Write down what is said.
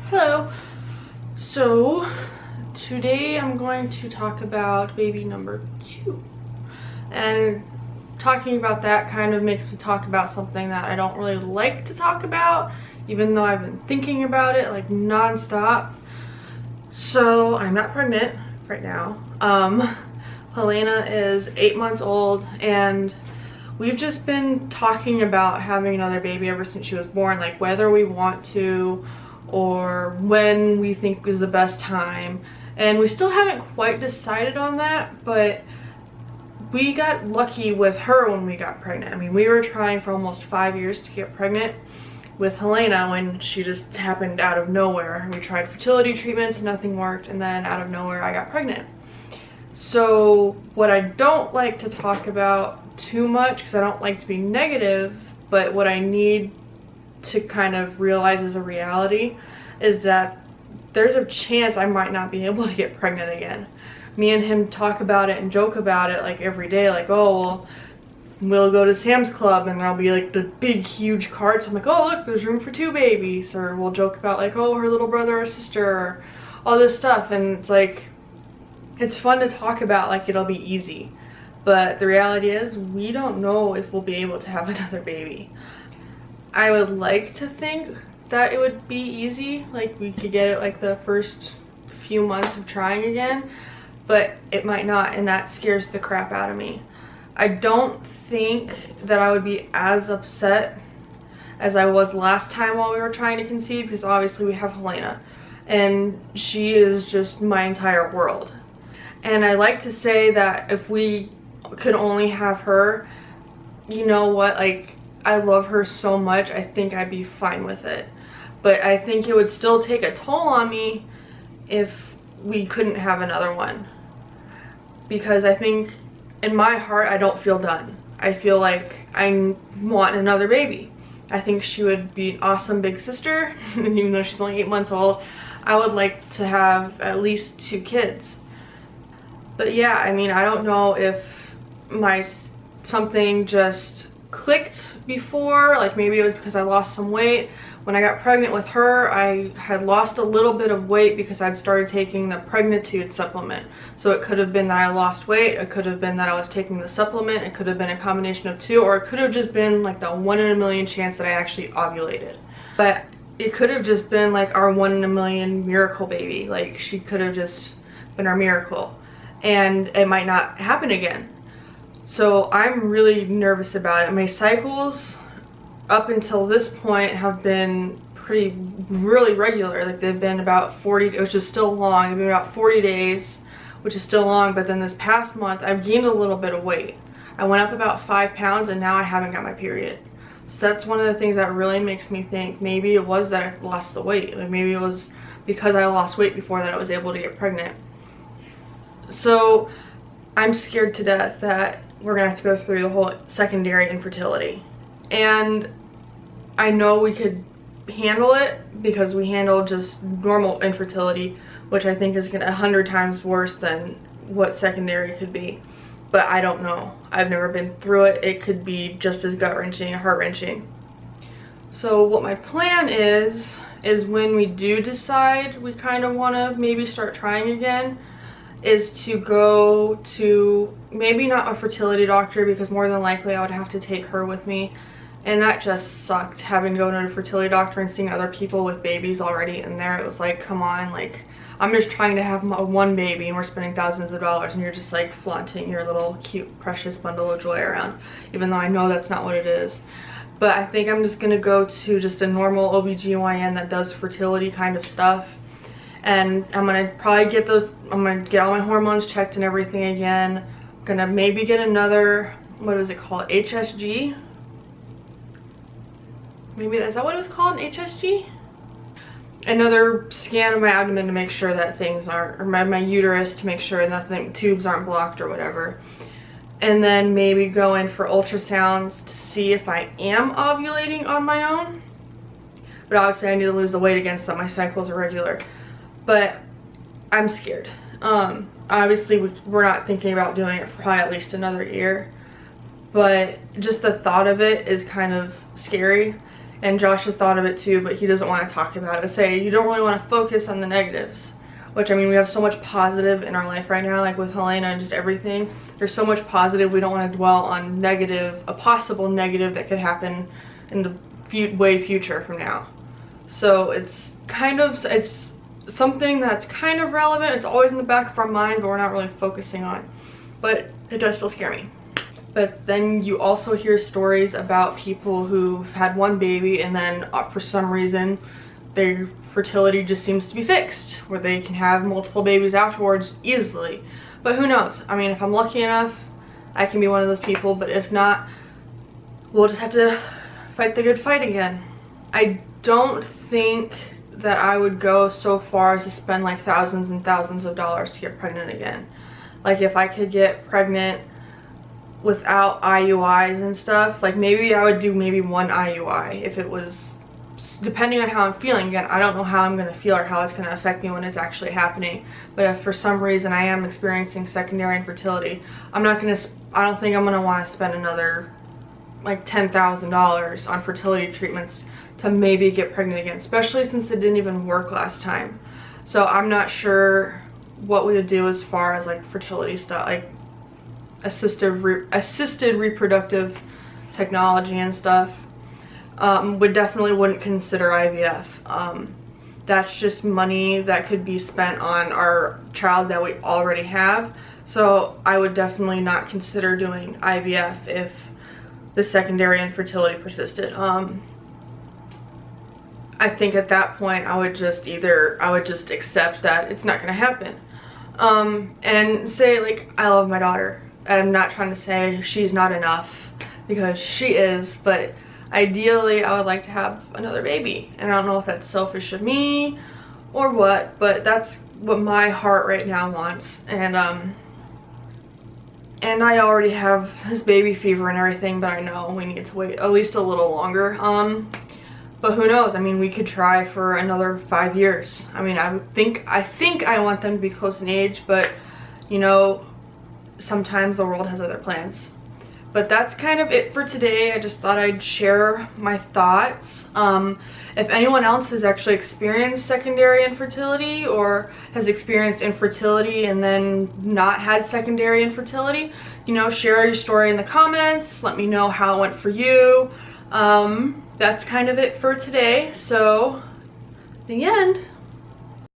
Hello. So today I'm going to talk about baby number 2. And talking about that kind of makes me talk about something that I don't really like to talk about, even though I've been thinking about it like nonstop. So I'm not pregnant right now. Helena is 8 months old, and we've just been talking about having another baby ever since she was born, like whether we want to or when we think is the best time. And we still haven't quite decided on that, but we got lucky with her when we got pregnant. I mean, we were trying for almost 5 years to get pregnant with Helena when she just happened out of nowhere. We tried fertility treatments, nothing worked, and then out of nowhere I got pregnant. So what I don't like to talk about too much, because I don't like to be negative, but what I need to kind of realize as a reality is that there's a chance I might not be able to get pregnant again. Me and him talk about it and joke about it like every day, like, oh, well, we'll go to Sam's Club and there'll be like the big huge carts. I'm like, oh, look, there's room for 2 babies. Or we'll joke about like, oh, her little brother or sister, or all this stuff. And it's like, it's fun to talk about like it'll be easy, but the reality is we don't know if we'll be able to have another baby. I would like to think that it would be easy, like we could get it like the first few months of trying again, but it might not, and that scares the crap out of me. I don't think that I would be as upset as I was last time while we were trying to conceive, because obviously we have Helena and she is just my entire world. And I like to say that if we could only have her, you know what, like, I love her so much, I think I'd be fine with it. But I think it would still take a toll on me if we couldn't have another one. Because I think in my heart, I don't feel done. I feel like I want another baby. I think she would be an awesome big sister, even though she's only 8 months old. I would like to have at least 2 kids. But yeah, I mean, I don't know if something just clicked before, like maybe it was because I lost some weight. When I got pregnant with her, I had lost a little bit of weight because I'd started taking the Pregnitude supplement. So it could have been that I lost weight, it could have been that I was taking the supplement, it could have been a combination of 2, or it could have just been like the 1 in a million chance that I actually ovulated. But it could have just been like our 1 in a million miracle baby. Like, she could have just been our miracle, and it might not happen again. So I'm really nervous about it. My cycles up until this point have been really regular. Like, they've been about 40, which is still long. They've been about 40 days, which is still long. But then this past month, I've gained a little bit of weight. I went up about 5 pounds, and now I haven't got my period. So that's one of the things that really makes me think maybe it was that I lost the weight. Like, maybe it was because I lost weight before that I was able to get pregnant. So I'm scared to death that we're gonna have to go through the whole secondary infertility. And I know we could handle it because we handle just normal infertility, which I think is gonna 100 times worse than what secondary could be. But I don't know. I've never been through it. It could be just as gut-wrenching and heart-wrenching. So what my plan is when we do decide we kind of want to maybe start trying again, is to go to maybe not a fertility doctor, because more than likely I would have to take her with me, and that just sucked, having to go to a fertility doctor and seeing other people with babies already in there. It was like, come on, like, I'm just trying to have my 1 baby and we're spending thousands of dollars, and you're just like flaunting your little cute precious bundle of joy around, even though I know that's not what it is. But I think I'm just gonna go to just a normal OBGYN that does fertility kind of stuff. And I'm gonna probably get I'm gonna get all my hormones checked and everything again. I'm gonna maybe get another, what is it called, HSG? Maybe, is that what it was called, an HSG? Another scan of my abdomen to make sure that things aren't, or my uterus to make sure nothing, tubes aren't blocked or whatever. And then maybe go in for ultrasounds to see if I am ovulating on my own. But obviously I need to lose the weight again so that my cycles are regular. But I'm scared. Obviously we're not thinking about doing it for probably at least another year, but just the thought of it is kind of scary. and Josh has thought of it too, but he doesn't want to talk about it. Say you don't really want to focus on the negatives, which, I mean, we have so much positive in our life right now, like with Helena and just everything. There's so much positive. We don't want to dwell on negative, a possible negative that could happen in the way future from now. So it's something that's kind of relevant. It's always in the back of our mind, but we're not really focusing on. But it does still scare me. But then you also hear stories about people who've had one baby and then for some reason their fertility just seems to be fixed, where they can have multiple babies afterwards easily. But who knows? I mean, if I'm lucky enough, I can be one of those people, but if not, we'll just have to fight the good fight again. I don't think that I would go so far as to spend like thousands and thousands of dollars to get pregnant again. Like, if I could get pregnant without IUIs and stuff, like maybe I would do maybe one IUI if it was, depending on how I'm feeling. Again, I don't know how I'm going to feel or how it's going to affect me when it's actually happening. But if for some reason I am experiencing secondary infertility, I don't think I'm going to want to spend another like $10,000 on fertility treatments to maybe get pregnant again, especially since it didn't even work last time. So I'm not sure what we would do as far as like fertility stuff, like assisted reproductive technology and stuff. We definitely wouldn't consider IVF. That's just money that could be spent on our child that we already have. So I would definitely not consider doing IVF if the secondary infertility persisted. I think at that point I would just accept that it's not gonna happen. And say, like, I love my daughter. I'm not trying to say she's not enough, because she is, but ideally I would like to have another baby. And I don't know if that's selfish of me or what, but that's what my heart right now wants. And I already have this baby fever and everything, but I know we need to wait at least a little longer. But who knows? I mean, we could try for another 5 years. I mean, I think I want them to be close in age, but you know, sometimes the world has other plans. But that's kind of it for today. I just thought I'd share my thoughts. If anyone else has actually experienced secondary infertility, or has experienced infertility and then not had secondary infertility, you know, share your story in the comments. Let me know how it went for you. That's kind of it for today. So, the end.